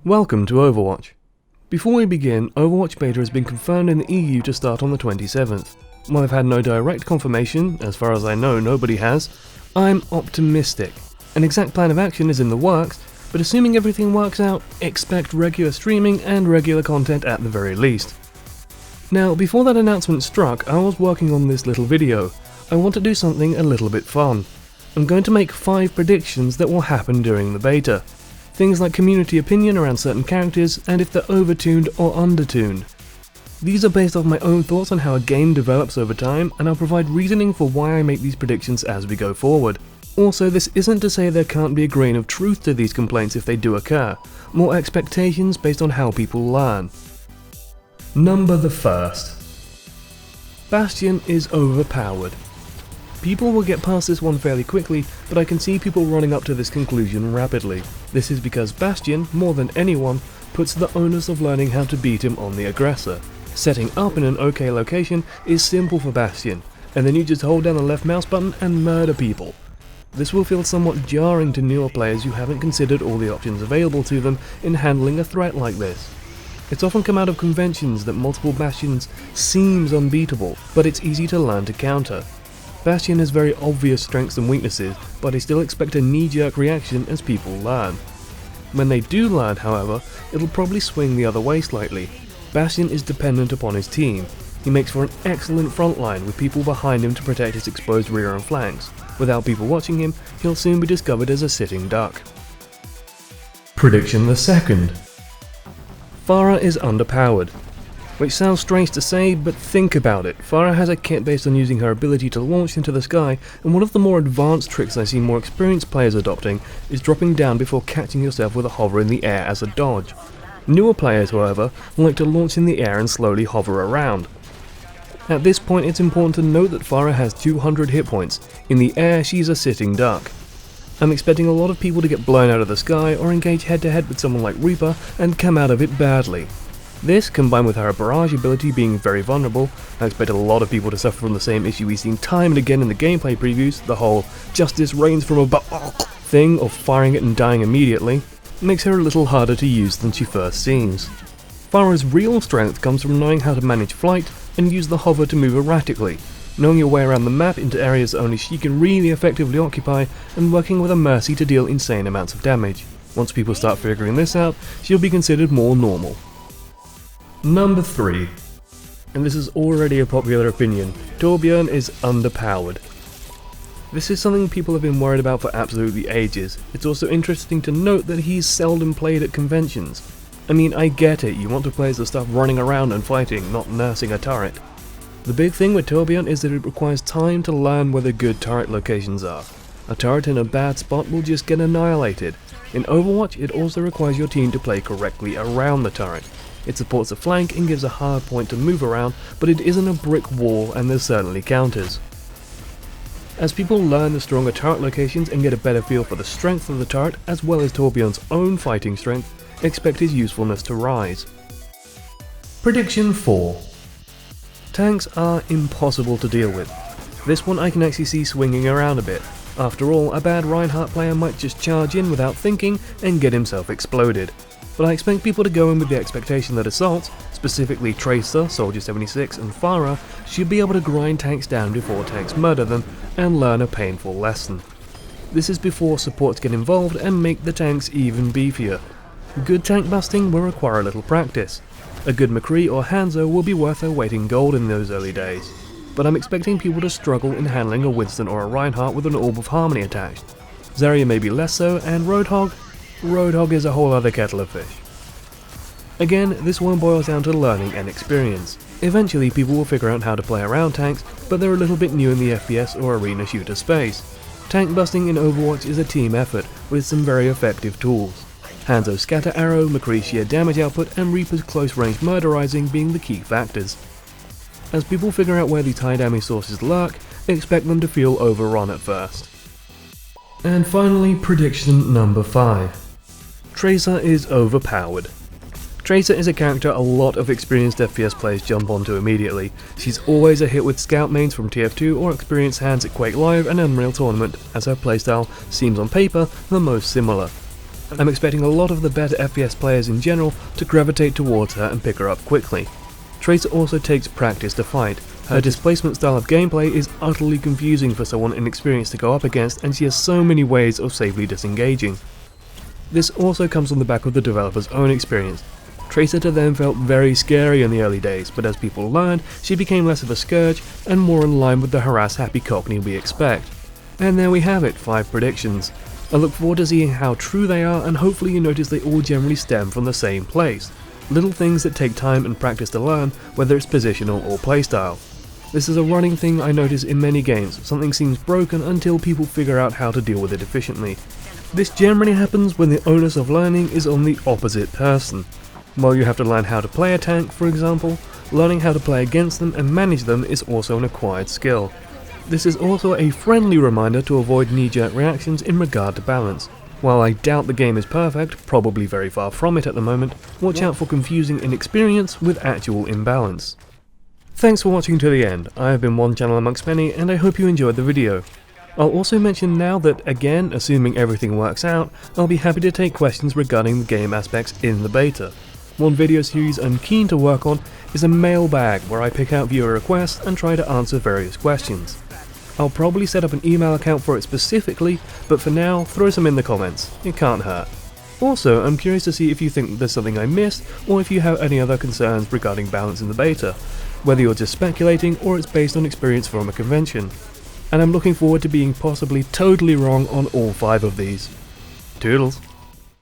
Welcome to Overwatch. Before we begin, Overwatch beta has been confirmed in the EU to start on the 27th. While I've had no direct confirmation, as far as I know nobody has, I'm optimistic. An exact plan of action is in the works, but assuming everything works out, expect regular streaming and regular content at the very least. Now, before that announcement struck, I was working on this little video. I want to do something a little bit fun. I'm going to make 5 predictions that will happen during the beta. Things like community opinion around certain characters, and if they're overtuned or undertuned. These are based off my own thoughts on how a game develops over time, and I'll provide reasoning for why I make these predictions as we go forward. Also, this isn't to say there can't be a grain of truth to these complaints if they do occur, more expectations based on how people learn. Number the first. Bastion is overpowered. People will get past this one fairly quickly, but I can see people running up to this conclusion rapidly. This is because Bastion, more than anyone, puts the onus of learning how to beat him on the aggressor. Setting up in an okay location is simple for Bastion, and then you just hold down the left mouse button and murder people. This will feel somewhat jarring to newer players who haven't considered all the options available to them in handling a threat like this. It's often come out of conventions that multiple Bastions seems unbeatable, but it's easy to learn to counter. Bastion has very obvious strengths and weaknesses, but I still expect a knee-jerk reaction as people learn. When they do learn, however, it'll probably swing the other way slightly. Bastion is dependent upon his team. He makes for an excellent front line with people behind him to protect his exposed rear and flanks. Without people watching him, he'll soon be discovered as a sitting duck. Prediction the second. Pharah is underpowered. Which sounds strange to say, but think about it. Pharah has a kit based on using her ability to launch into the sky, and one of the more advanced tricks I see more experienced players adopting is dropping down before catching yourself with a hover in the air as a dodge. Newer players, however, like to launch in the air and slowly hover around. At this point, it's important to note that Pharah has 200 hit points. In the air, she's a sitting duck. I'm expecting a lot of people to get blown out of the sky or engage head-to-head with someone like Reaper and come out of it badly. This, combined with her barrage ability being very vulnerable, I expect a lot of people to suffer from the same issue we've seen time and again in the gameplay previews, the whole "justice reigns from above" thing of firing it and dying immediately, makes her a little harder to use than she first seems. Pharah's real strength comes from knowing how to manage flight and use the hover to move erratically, knowing your way around the map into areas that only she can really effectively occupy, and working with a Mercy to deal insane amounts of damage. Once people start figuring this out, she'll be considered more normal. Number 3. And this is already a popular opinion, Torbjorn is underpowered. This is something people have been worried about for absolutely ages. It's also interesting to note that he's seldom played at conventions. I mean, I get it, you want to play as the stuff running around and fighting, not nursing a turret. The big thing with Torbjorn is that it requires time to learn where the good turret locations are. A turret in a bad spot will just get annihilated. In Overwatch, it also requires your team to play correctly around the turret. It supports a flank and gives a hard point to move around, but it isn't a brick wall, and there's certainly counters. As people learn the stronger turret locations and get a better feel for the strength of the turret as well as Torbjorn's own fighting strength, expect his usefulness to rise. Prediction 4. Tanks are impossible to deal with. This one I can actually see swinging around a bit. After all, a bad Reinhardt player might just charge in without thinking and get himself exploded. But I expect people to go in with the expectation that assaults, specifically Tracer, Soldier 76 and Pharah, should be able to grind tanks down before tanks murder them and learn a painful lesson. This is before supports get involved and make the tanks even beefier. Good tank busting will require a little practice. A good McCree or Hanzo will be worth their weight in gold in those early days. But I'm expecting people to struggle in handling a Winston or a Reinhardt with an Orb of Harmony attached. Zarya may be less so, and Roadhog is a whole other kettle of fish. Again, this one boils down to learning and experience. Eventually people will figure out how to play around tanks, but they're a little bit new in the FPS or arena shooter space. Tank busting in Overwatch is a team effort with some very effective tools. Hanzo's scatter arrow, McCree's sheer damage output, and Reaper's close range murderizing being the key factors. As people figure out where these high damage sources lurk, expect them to feel overrun at first. And finally, prediction number 5. Tracer is overpowered. Tracer is a character a lot of experienced FPS players jump onto immediately. She's always a hit with scout mains from TF2 or experienced hands at Quake Live and Unreal Tournament, as her playstyle seems on paper the most similar. I'm expecting a lot of the better FPS players in general to gravitate towards her and pick her up quickly. Tracer also takes practice to fight. Her displacement style of gameplay is utterly confusing for someone inexperienced to go up against, and she has so many ways of safely disengaging. This also comes on the back of the developer's own experience. Tracer to them felt very scary in the early days, but as people learned, she became less of a scourge and more in line with the harass-happy cockney we expect. And there we have it, 5 predictions. I look forward to seeing how true they are, and hopefully you notice they all generally stem from the same place. Little things that take time and practice to learn, whether it's positional or playstyle. This is a running thing I notice in many games. Something seems broken until people figure out how to deal with it efficiently. This generally happens when the onus of learning is on the opposite person. While you have to learn how to play a tank, for example, learning how to play against them and manage them is also an acquired skill. This is also a friendly reminder to avoid knee-jerk reactions in regard to balance. While I doubt the game is perfect, probably very far from it at the moment, watch out for confusing inexperience with actual imbalance. Thanks for watching to the end. I have been one channel amongst many, and I hope you enjoyed the video. I'll also mention now that, again, assuming everything works out, I'll be happy to take questions regarding the game aspects in the beta. One video series I'm keen to work on is a mailbag where I pick out viewer requests and try to answer various questions. I'll probably set up an email account for it specifically, but for now, throw some in the comments, it can't hurt. Also, I'm curious to see if you think there's something I missed, or if you have any other concerns regarding balance in the beta, whether you're just speculating or it's based on experience from a convention. And I'm looking forward to being possibly totally wrong on all 5 of these. Toodles.